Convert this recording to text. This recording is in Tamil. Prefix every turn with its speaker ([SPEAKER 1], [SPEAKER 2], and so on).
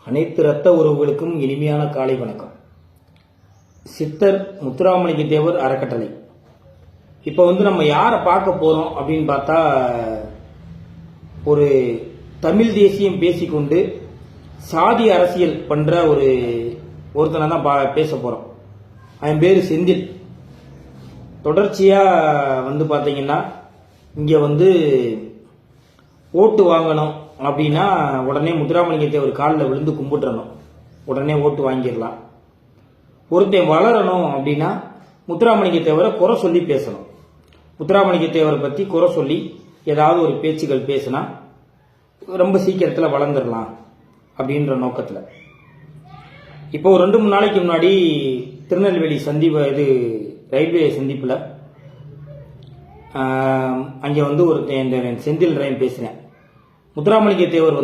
[SPEAKER 1] அனைத்து இரத்த உறவுகளுக்கும் இனிமையான காலை வணக்கம். சித்தர் முத்துராமலிங்க தேவர் அறக்கட்டளை. இப்போ நம்ம யாரை பார்க்க போறோம் அப்படின்னு பார்த்தா, ஒரு தமிழ் தேசியம் பேசிக்கொண்டு சாதி அரசியல் பண்ற ஒருத்தனை தான் பேச போறோம். அவன் பேரு செந்தில். தொடர்ச்சியா பாத்தீங்கன்னா இங்க ஓட்டு வாங்கணும் அப்படின்னா உடனே முத்துராமலிங்க தேவர் காலில் விழுந்து கும்பிட்டுறணும், உடனே ஓட்டு வாங்கிடலாம். ஒருத்தன் வளரணும் அப்படின்னா முத்துராமலிங்க தேவரை குறை சொல்லி பேசணும். முத்துராமலிங்க தேவரை பற்றி குறை சொல்லி ஏதாவது ஒரு பேச்சுகள் பேசினா ரொம்ப சீக்கிரத்தில் வளர்ந்துடலாம் அப்படின்ற நோக்கத்தில். இப்போ ஒரு 2-3 நாளைக்கு முன்னாடி திருநெல்வேலி ரயில்வே சந்திப்பில் அங்கே ஒருத்தன் செந்தில் ராயன் பேசினேன். முத்துராமலிங்க தேவர்